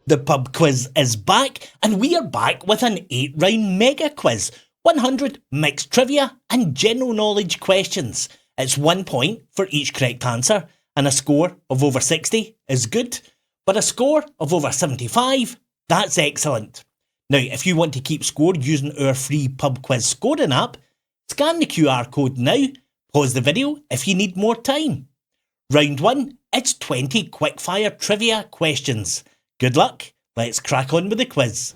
The pub quiz is back, and we are back with an 8-round mega quiz. 100 mixed trivia and general knowledge questions. It's 1 point for each correct answer, and a score of over 60 is good, but a score of over 75, that's excellent. Now, if you want to keep score using our free pub quiz scoring app, scan the QR code now, pause the video if you need more time. Round 1, it's 20 quickfire trivia questions. Good luck, let's crack on with the quiz.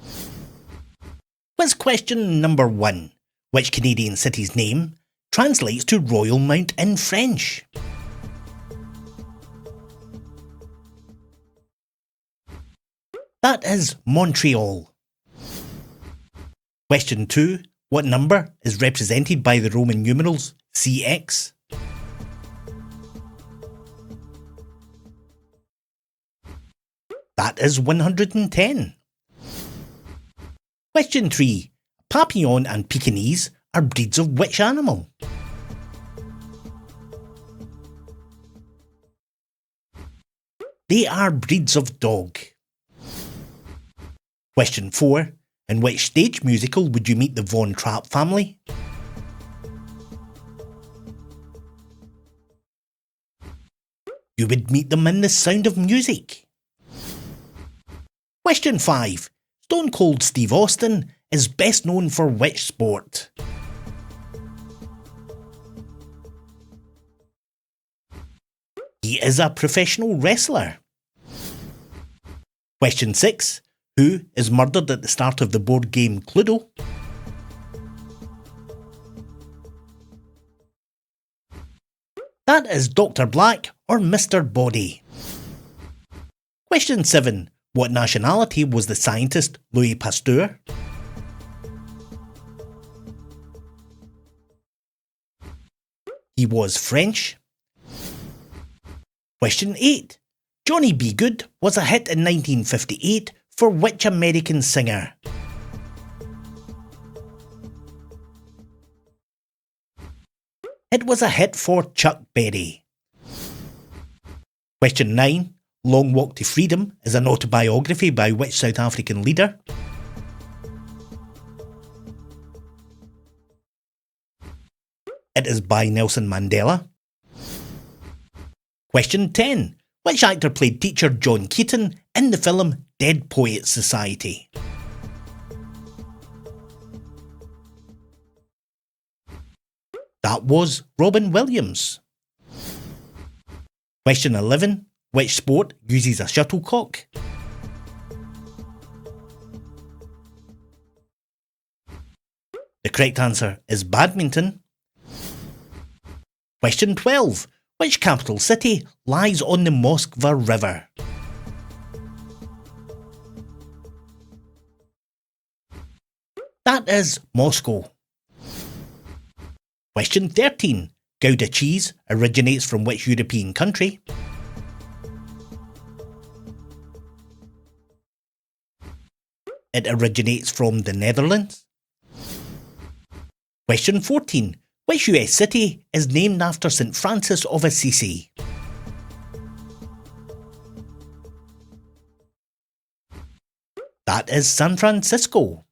Quiz question number 1. Which Canadian city's name translates to Royal Mount in French? That is Montreal. Question 2. What number is represented by the Roman numerals CX? That is 110. Question 3. Papillon and Pekingese are breeds of which animal? They are breeds of dog. Question 4. In which stage musical would you meet the Von Trapp family? You would meet them in The Sound of Music. Question 5. Stone Cold Steve Austin is best known for which sport? He is a professional wrestler. Question 6. Who is murdered at the start of the board game Cluedo? That is Dr. Black or Mr. Body. Question 7. What nationality was the scientist Louis Pasteur? He was French. Question 8. Johnny B. Good was a hit in 1958 for which American singer? It was a hit for Chuck Berry. Question 9. Long Walk to Freedom is an autobiography by which South African leader? It is by Nelson Mandela. Question 10. Which actor played teacher John Keaton in the film Dead Poets Society? That was Robin Williams. Question 11. Which sport uses a shuttlecock? The correct answer is badminton. Question 12. Which capital city lies on the Moskva River? That is Moscow. Question 13. Gouda cheese originates from which European country? It originates from the Netherlands. Question 14. Which US city is named after St. Francis of Assisi? That is San Francisco.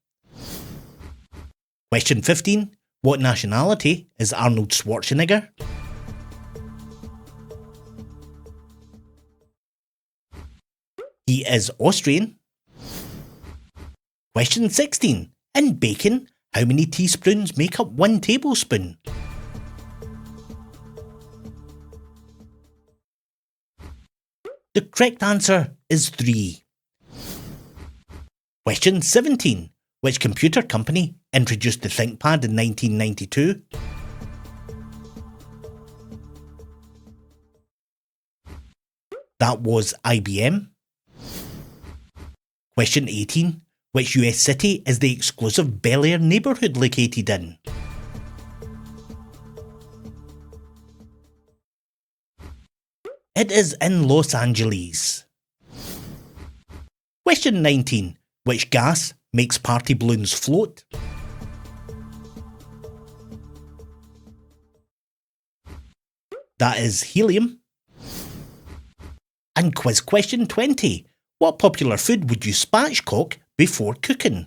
Question 15. What nationality is Arnold Schwarzenegger? He is Austrian. Question 16. In bacon, how many teaspoons make up 1 tablespoon? The correct answer is 3. Question 17. Which computer company introduced the ThinkPad in 1992? That was IBM. Question 18. Which US city is the exclusive Bel Air neighbourhood located in? It is in Los Angeles. Question 19. Which gas makes party balloons float? That is helium. And quiz question 20. What popular food would you spatchcock before cooking?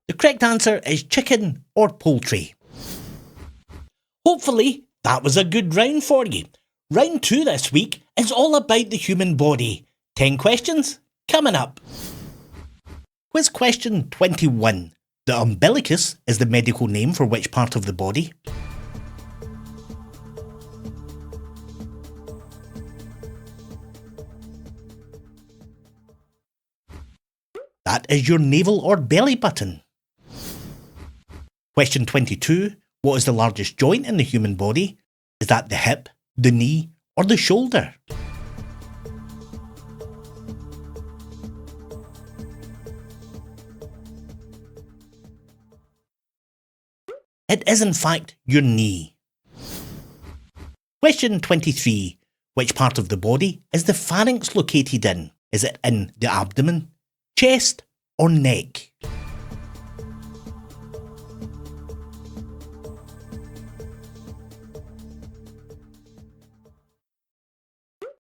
The correct answer is chicken or poultry. Hopefully, that was a good round for you. Round 2 this week is all about the human body. 10 questions coming up. Quiz question 21. The umbilicus is the medical name for which part of the body? That is your navel or belly button. Question 22. What is the largest joint in the human body? Is that the hip, the knee, or the shoulder? It is in fact your knee. Question 23. Which part of the body is the pharynx located in? Is it in the abdomen, chest, or neck?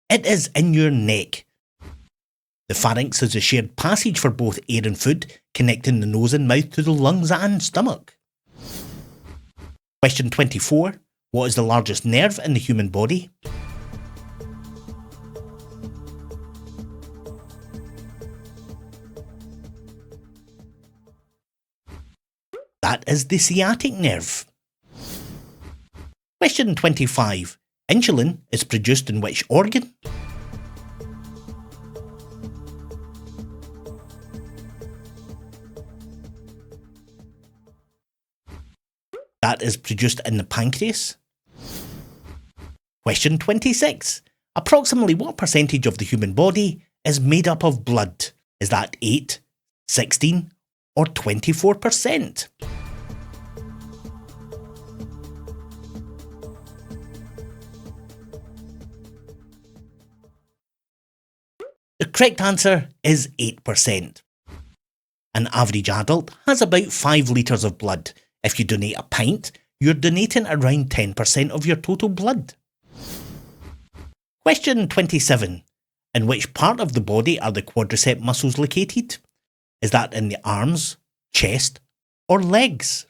It is in your neck. The pharynx is a shared passage for both air and food, connecting the nose and mouth to the lungs and stomach. Question 24. What is the largest nerve in the human body? That is the sciatic nerve. Question 25. Insulin is produced in which organ? That is produced in the pancreas. Question 26. Approximately what percentage of the human body is made up of blood? Is that 8, 16, or 24%? The correct answer is 8%. An average adult has about 5 litres of blood. If you donate a pint, you're donating around 10% of your total blood. Question 27. In which part of the body are the quadricep muscles located? Is that in the arms, chest, or legs?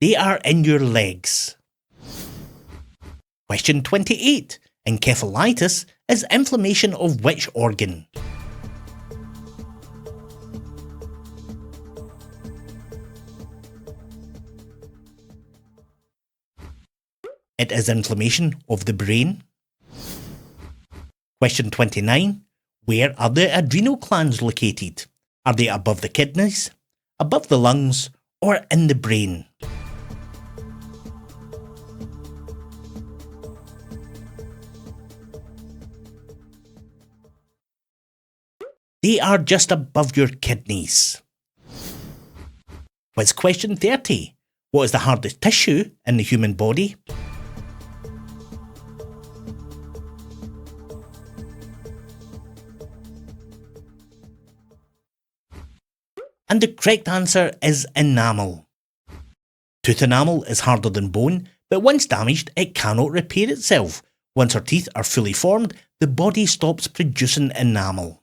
They are in your legs. Question 28. Encephalitis is inflammation of which organ? It is inflammation of the brain. Question 29. Where are the adrenal glands located? Are they above the kidneys, above the lungs, or in the brain? They are just above your kidneys. Quiz question 30. What is the hardest tissue in the human body? And the correct answer is enamel. Tooth enamel is harder than bone, but once damaged, it cannot repair itself. Once our teeth are fully formed, the body stops producing enamel.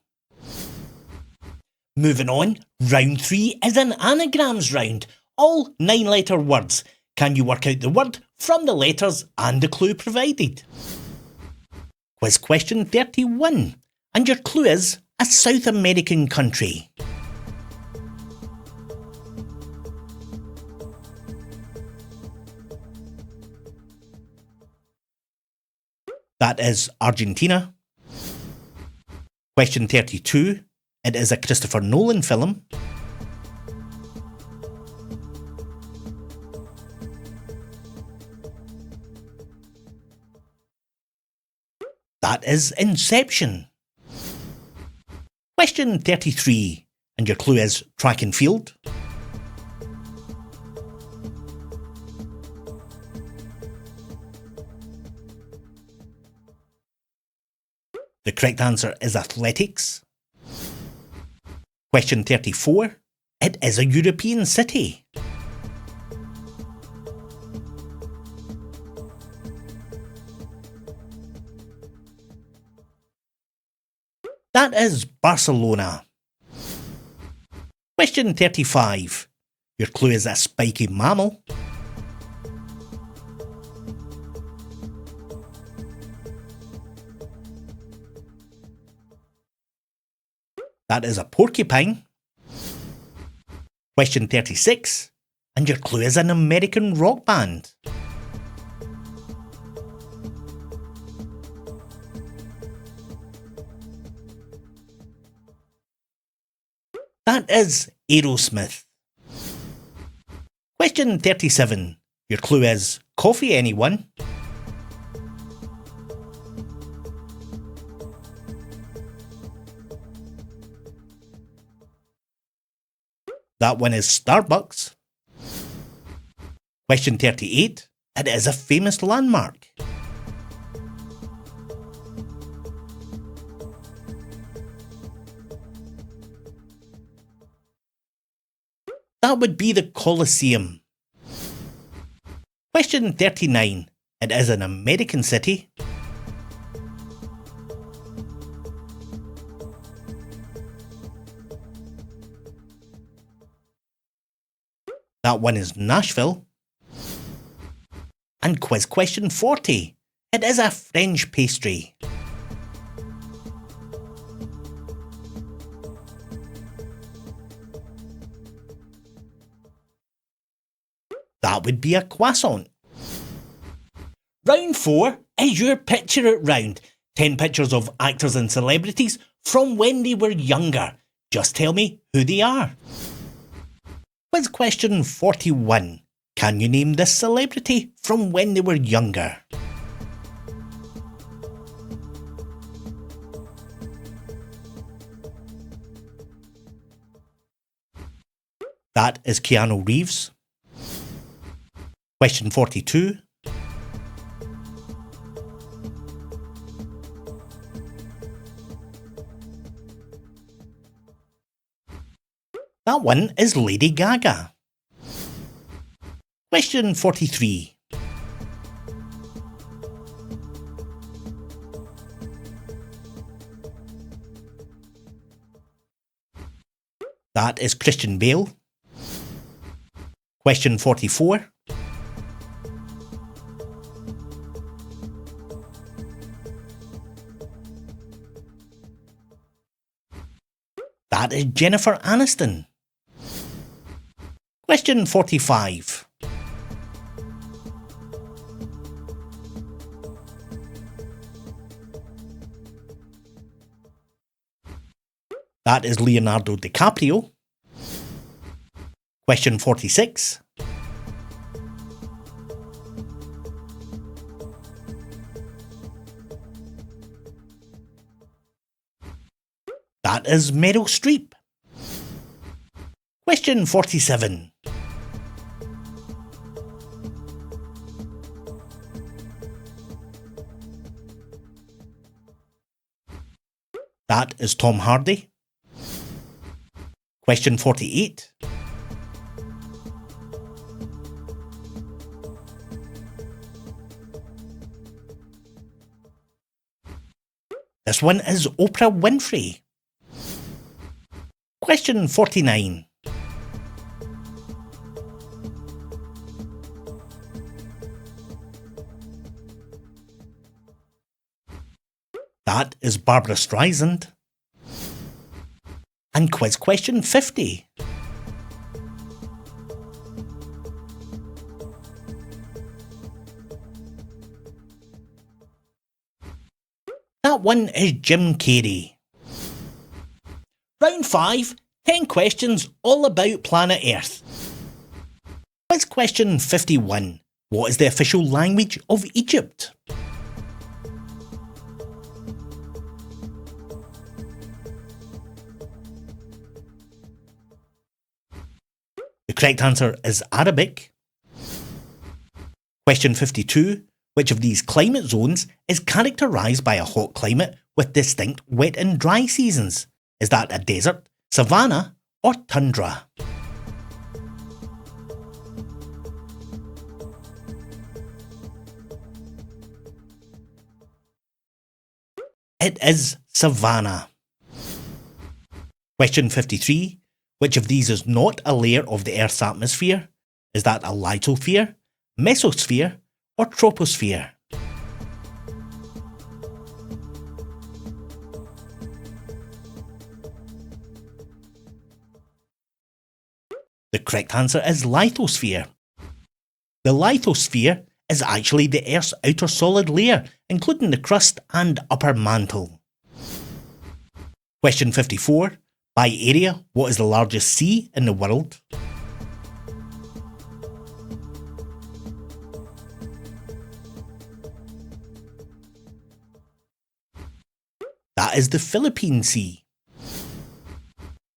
Moving on, round 3 is an anagrams round. All 9-letter words. Can you work out the word from the letters and the clue provided? Quiz question 31. And your clue is a South American country. That is Argentina. Question 32. It is a Christopher Nolan film. That is Inception. Question 33. And your clue is track and field. The correct answer is athletics. Question 34. It is a European city. That is Barcelona. Question 35. Your clue is a spiky mammal. That is a porcupine. Question 36. And your clue is an American rock band. That is Aerosmith. Question 37. Your clue is coffee, anyone? That one is Starbucks. Question 38. It is a famous landmark. That would be the Colosseum. Question 39. It is an American city. That one is Nashville. And quiz question 40. It is a French pastry. That would be a croissant. Round 4 is your picture it round. 10 pictures of actors and celebrities from when they were younger. Just tell me who they are. Quiz question 41. Can you name this celebrity from when they were younger? That is Keanu Reeves. Question 42. That one is Lady Gaga. Question 43. That is Christian Bale. Question 44. That is Jennifer Aniston. Question 45. That is Leonardo DiCaprio. Question 46. That is Meryl Streep. Question 47. That is Tom Hardy. Question 48. This one is Oprah Winfrey. Question 49. That is Barbara Streisand. And quiz question 50. That one is Jim Carrey. Round 5, 10 questions all about planet Earth. Quiz question 51. What is the official language of Egypt? The correct answer is Arabic. Question 52. Which of these climate zones is characterised by a hot climate with distinct wet and dry seasons? Is that a desert, savanna or tundra? It is savanna. Question 53. Which of these is not a layer of the Earth's atmosphere? Is that a lithosphere, mesosphere, or troposphere? The correct answer is lithosphere. The lithosphere is actually the Earth's outer solid layer, including the crust and upper mantle. Question 54. By area, what is the largest sea in the world? That is the Philippine Sea.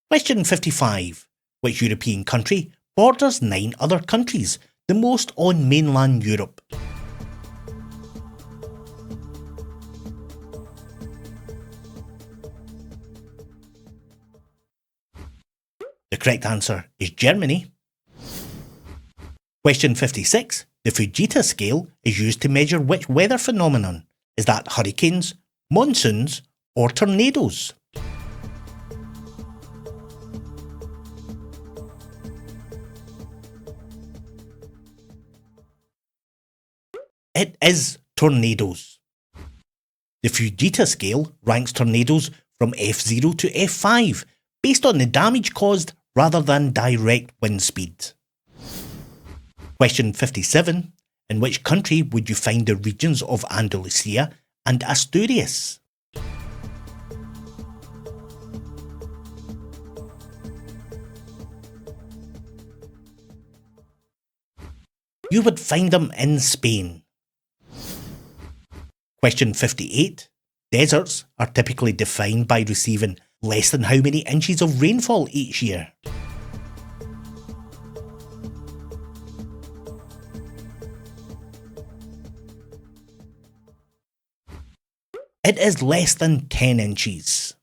Question 55. Which European country borders 9 other countries, the most on mainland Europe? The correct answer is Germany. Question 56. The Fujita scale is used to measure which weather phenomenon? Is that hurricanes, monsoons, or tornadoes? It is tornadoes. The Fujita scale ranks tornadoes from F0 to F5 based on the damage caused rather than direct wind speed. Question 57. In which country would you find the regions of Andalusia and Asturias? You would find them in Spain. Question 58. Deserts are typically defined by receiving less than how many inches of rainfall each year? It is less than 10 inches.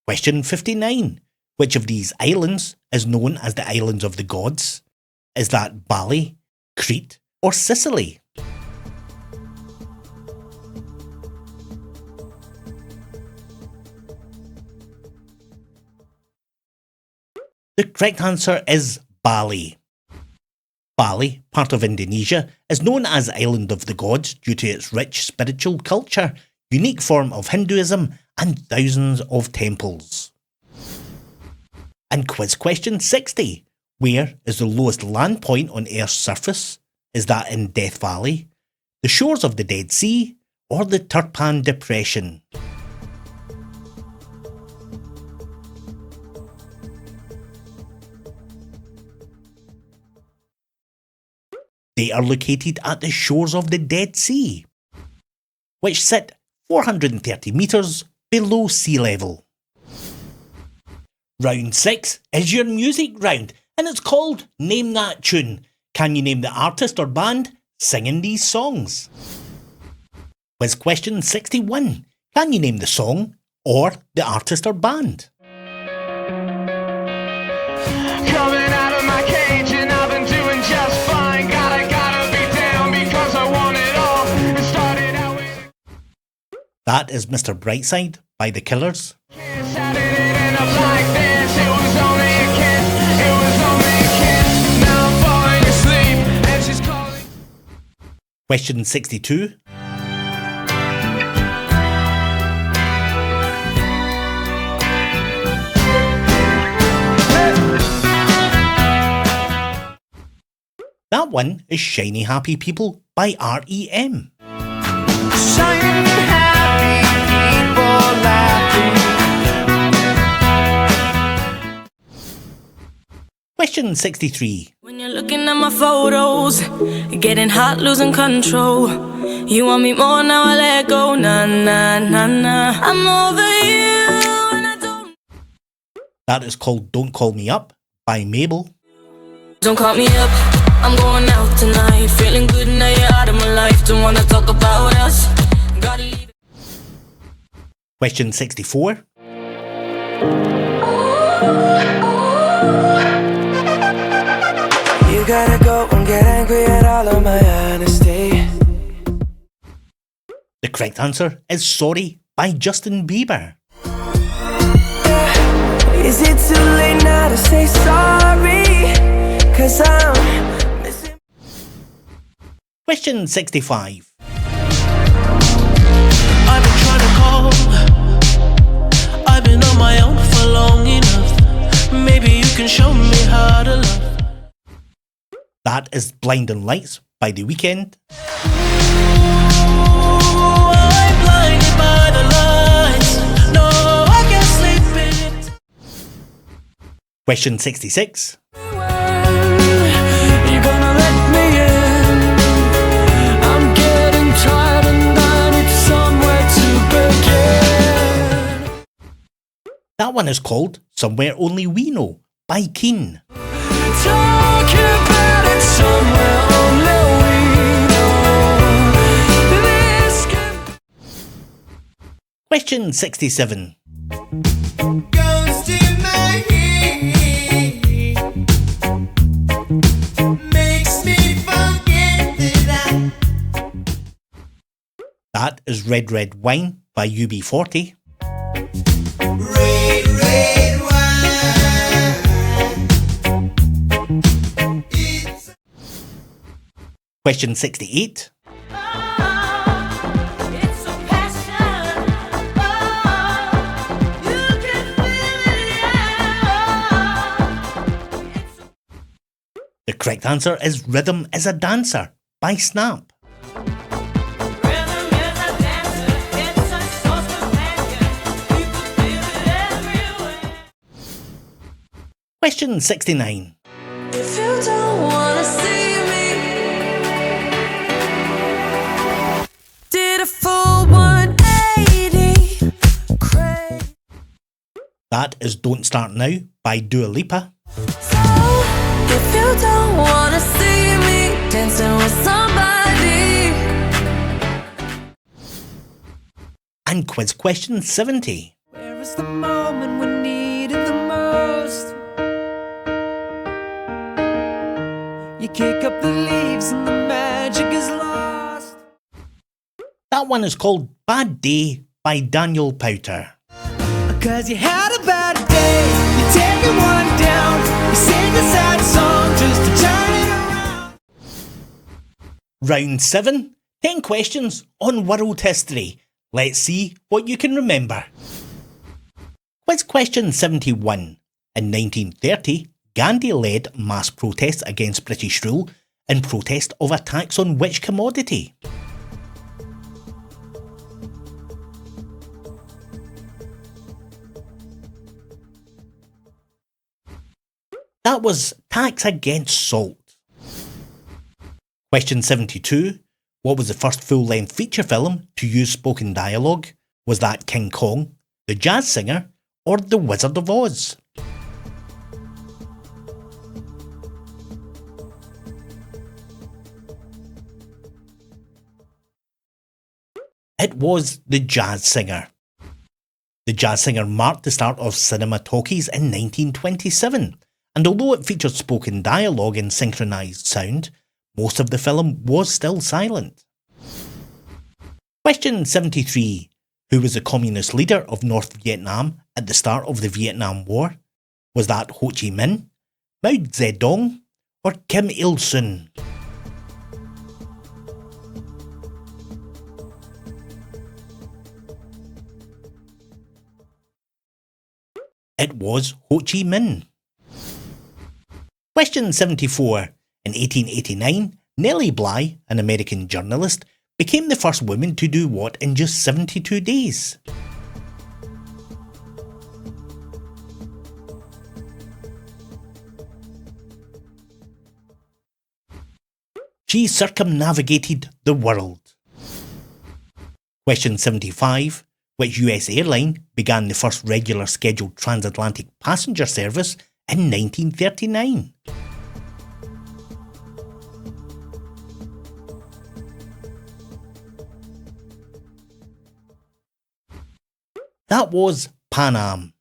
Question 59. Which of these islands is known as the Islands of the Gods? Is that Bali, Crete, or Sicily? The correct answer is Bali. Bali, part of Indonesia, is known as Island of the Gods due to its rich spiritual culture, unique form of Hinduism, and thousands of temples. And quiz question 60. Where is the lowest land point on Earth's surface? Is that in Death Valley, the shores of the Dead Sea, or the Turpan Depression? They are located at the shores of the Dead Sea, which sit 430 metres below sea level. Round 6 is your music round, and it's called Name That Tune. Can you name the artist or band singing these songs? Quiz question 61. Can you name the song or the artist or band? Coming out of my cage and I've been doing just fine. Gotta be down because I want it all. It started out with... That is Mr. Brightside by The Killers. How did it end up like this? It was only a kiss. It was only a kiss. Now I'm falling asleep and she's calling. Question 62. That one is Shiny Happy People by R.E.M. Shining happy people laughing. Question 63. When you're looking at my photos, getting hot, losing control. You want me more, now I let go. Nah, nah, nah, nah. I'm over you and I don't. That is called Don't Call Me Up by Mabel. Don't call me up. I'm going out tonight, feeling good now you're out of my life. Don't wanna talk about us. Gotta leave. Question 64. You gotta go and get angry at all of my honesty. The correct answer is Sorry by Justin Bieber. Is it too late now to say sorry? 'Cause I'm missing. Question 65. I've been trying to call. I've been on my own for long enough. Maybe you can show me how to love. That is Blinding Lights by The Weeknd. I'm blinded by the lights. No, I can't sleep it. Question 66. You're gonna let me in. I'm getting tired and I need somewhere to begin. That one is called Somewhere Only We Know by Keane. Talk about it somewhere only we know. This can. Question 67. Ghost in my head makes me forget that That is Red Red Wine by UB40. red, red wine. It's Question 68. It's a passion. Oh, you can feel it. The correct answer is Rhythm is a Dancer by Snap. Rhythm is a dancer. It's a source companion. You can feel it everywhere. Question 69. If you don't wanna see me, did a full 180. Crazy. That is Don't Start Now by Dua Lipa. So, if you don't wanna see me dancing with somebody, And quiz question 70. where is the moment we need it the most? You kick up the leaves and the magic is lost. That one is called Bad Day by Daniel Powter. 'Cause you had a bad day, you're taking one down, you sing a sad song just to turn it around. Round 7. 10 questions on world history. Let's see what you can remember. Quiz question 71. In 1930, Gandhi led mass protests against British rule in protest of a tax on which commodity? That was tax against salt. Question 72. What was the first full-length feature film to use spoken dialogue? Was that King Kong, The Jazz Singer, or The Wizard of Oz? It was The Jazz Singer. The Jazz Singer marked the start of cinema talkies in 1927, and although it featured spoken dialogue and synchronised sound, most of the film was still silent. Question 73. Who was the communist leader of North Vietnam at the start of the Vietnam War? Was that Ho Chi Minh, Mao Zedong, or Kim Il-sung? It was Ho Chi Minh. Question 74. In 1889, Nellie Bly, an American journalist, became the first woman to do what in just 72 days? She circumnavigated the world. Question 75. Which US airline began the first regular scheduled transatlantic passenger service in 1939? That was Pan Am.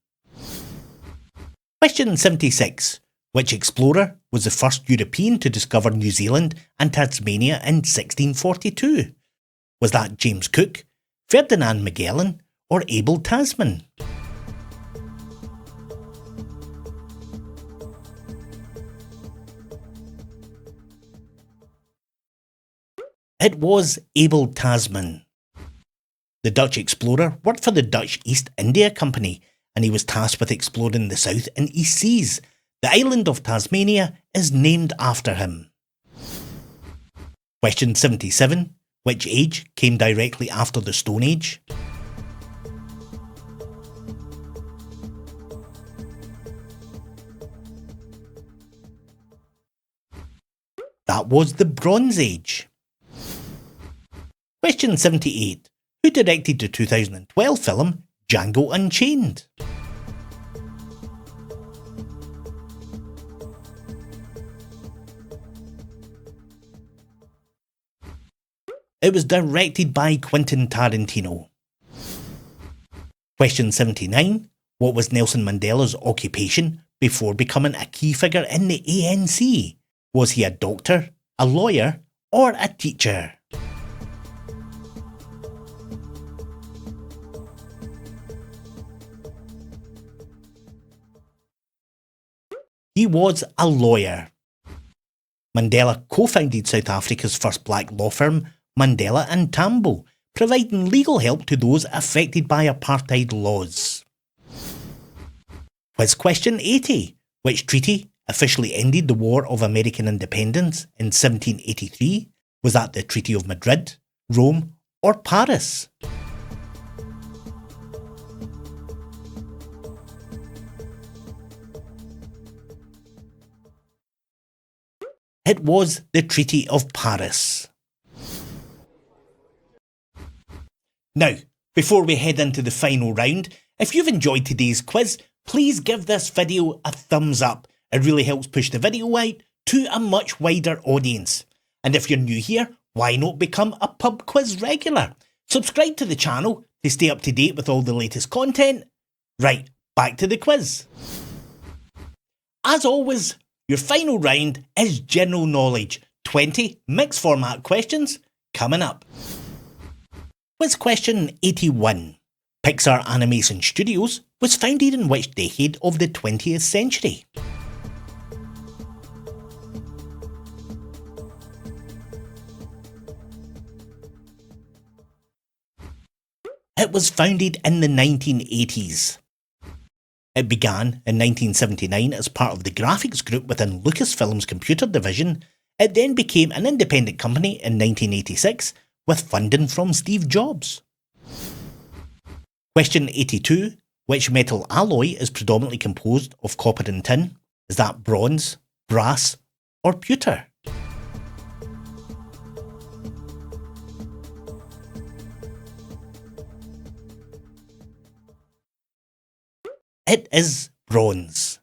Question 76. Which explorer was the first European to discover New Zealand and Tasmania in 1642? Was that James Cook, Ferdinand Magellan, or Abel Tasman? It was Abel Tasman. The Dutch explorer worked for the Dutch East India Company, and he was tasked with exploring the South and East Seas. The island of Tasmania is named after him. Question 77. Which age came directly after the Stone Age? That was the Bronze Age. Question 78. Who directed the 2012 film Django Unchained? It was directed by Quentin Tarantino. Question 79. What was Nelson Mandela's occupation before becoming a key figure in the ANC? Was he a doctor, a lawyer, or a teacher? He was a lawyer. Mandela co-founded South Africa's first black law firm, Mandela and Tambo, providing legal help to those affected by apartheid laws. Quiz question 80. Which treaty officially ended the War of American Independence in 1783? Was that the Treaty of Madrid, Rome, or Paris? It was the Treaty of Paris. Now, before we head into the final round, if you've enjoyed today's quiz, please give this video a thumbs up. It really helps push the video out to a much wider audience. And if you're new here, why not become a pub quiz regular? Subscribe to the channel to stay up to date with all the latest content. Right, back to the quiz. As always, your final round is general knowledge. 20 mixed format questions coming up. Quiz question 81. Pixar Animation Studios was founded in which decade of the 20th century? It was founded in the 1980s. It began in 1979 as part of the graphics group within Lucasfilm's computer division. It then became an independent company in 1986 with funding from Steve Jobs. Question 82. Which metal alloy is predominantly composed of copper and tin? Is that bronze, brass, or pewter? It is bronze.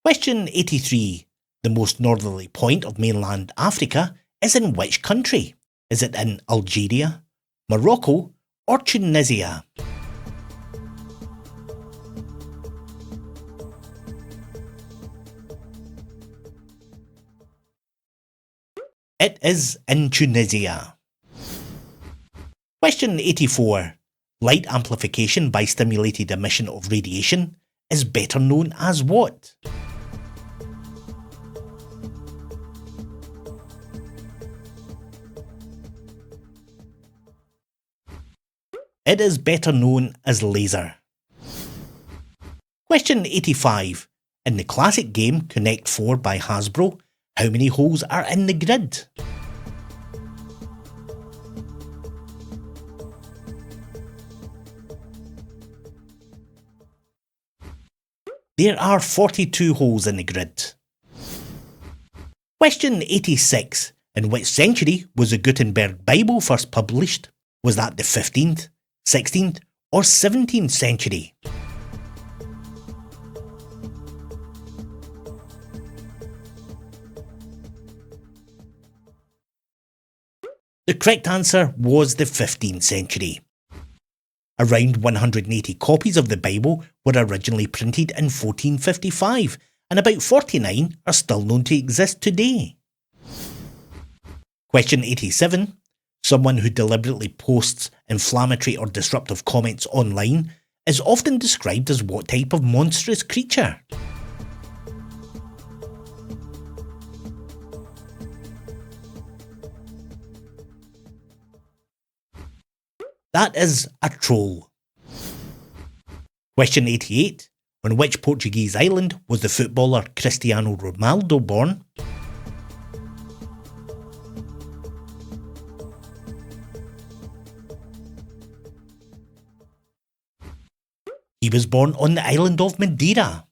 Question 83. The most northerly point of mainland Africa is in which country? Is it in Algeria, Morocco, or Tunisia? It is in Tunisia. Question 84. Light amplification by stimulated emission of radiation is better known as what? It is better known as laser. Question 85. In the classic game Connect 4 by Hasbro, how many holes are in the grid? There are 42 holes in the grid. Question 86. In which century was the Gutenberg Bible first published? Was that the 15th, 16th, or 17th century? The correct answer was the 15th century. Around 180 copies of the Bible were originally printed in 1455, and about 49 are still known to exist today. Question 87. Someone who deliberately posts inflammatory or disruptive comments online is often described as what type of monstrous creature? That is a troll. Question 88. On which Portuguese island was the footballer Cristiano Ronaldo born? He was born on the island of Madeira.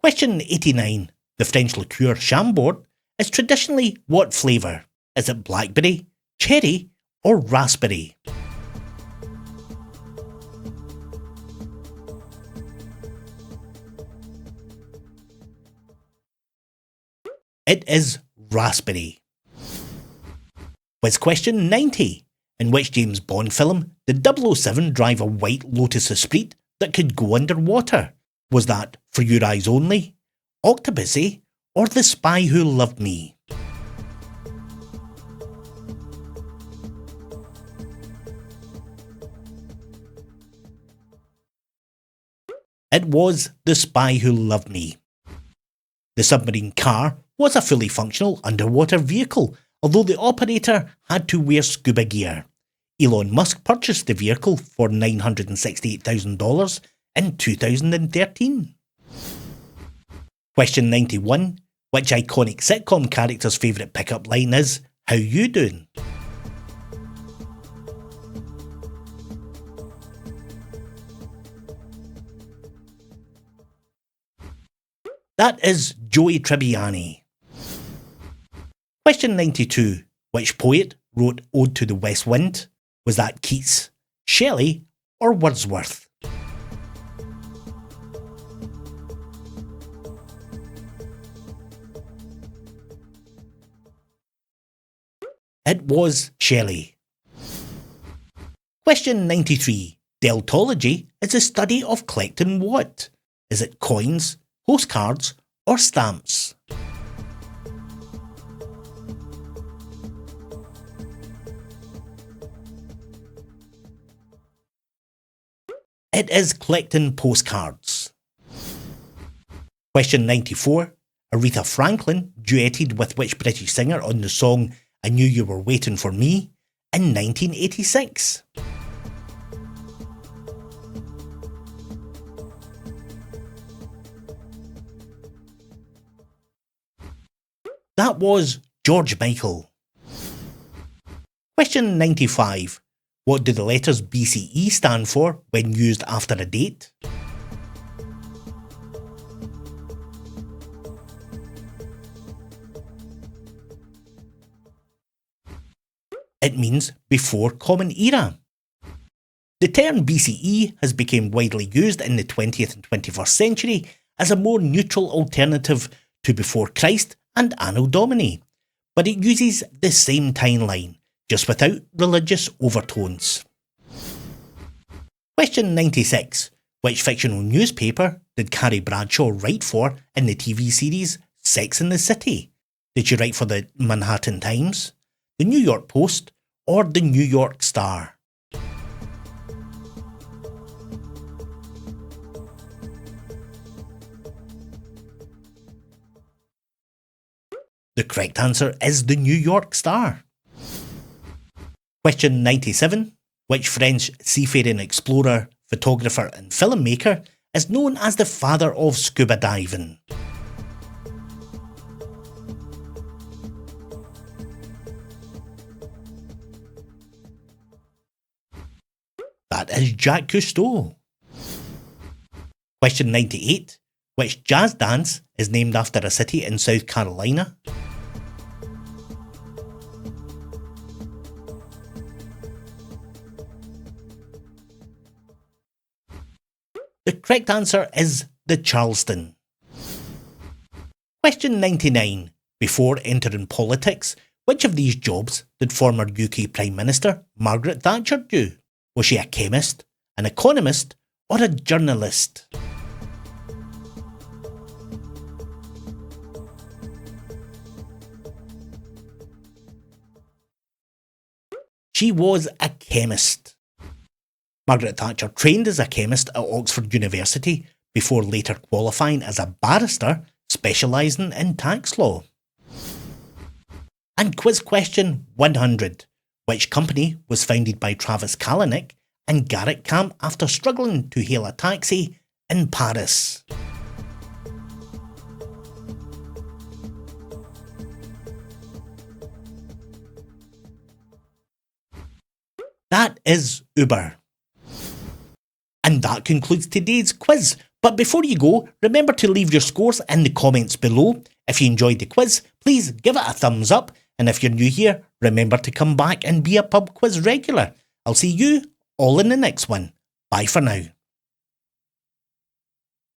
Question 89. The French liqueur Chambord is traditionally what flavour? Is it blackberry, cherry, or raspberry? It is raspberry. Quiz question 90. In which James Bond film did 007 drive a white Lotus Esprit that could go underwater? Was that For Your Eyes Only, Octopussy, or The Spy Who Loved Me? It was The Spy Who Loved Me. The submarine car was a fully functional underwater vehicle, although the operator had to wear scuba gear. Elon Musk purchased the vehicle for $968,000 in 2013. Question 91. Which iconic sitcom character's favourite pickup line is, "How you doing?" That is Joey Tribbiani. Question 92. Which poet wrote Ode to the West Wind? Was that Keats, Shelley, or Wordsworth? It was Shelley. Question 93. Deltology is the study of collecting what? Is it coins, postcards, or stamps? It is collecting postcards. Question 94. Aretha Franklin duetted with which British singer on the song I Knew You Were Waiting for Me in 1986? That was George Michael. Question 95. What do the letters BCE stand for when used after a date? It means before Common Era. The term BCE has become widely used in the 20th and 21st century as a more neutral alternative to before Christ and Anno Domini, but it uses the same timeline, just without religious overtones. Question 96. Which fictional newspaper did Carrie Bradshaw write for in the TV series Sex and the City? Did she write for the Manhattan Times, the New York Post, or the New York Star? The correct answer is the New York Star. Question 97. Which French seafaring explorer, photographer and filmmaker is known as the father of scuba diving? That is Jacques Cousteau. Question 98. Which jazz dance is named after a city in South Carolina? The correct answer is the Charleston. Question 99. Before entering politics, which of these jobs did former UK Prime Minister Margaret Thatcher do? Was she a chemist, an economist, or a journalist? She was a chemist. Margaret Thatcher trained as a chemist at Oxford University before later qualifying as a barrister specialising in tax law. And quiz question 100. Which company was founded by Travis Kalanick and Garrett Camp after struggling to hail a taxi in Paris? That is Uber. And that concludes today's quiz. But before you go, remember to leave your scores in the comments below. If you enjoyed the quiz, please give it a thumbs up. And if you're new here, remember to come back and be a pub quiz regular. I'll see you all in the next one. Bye for now.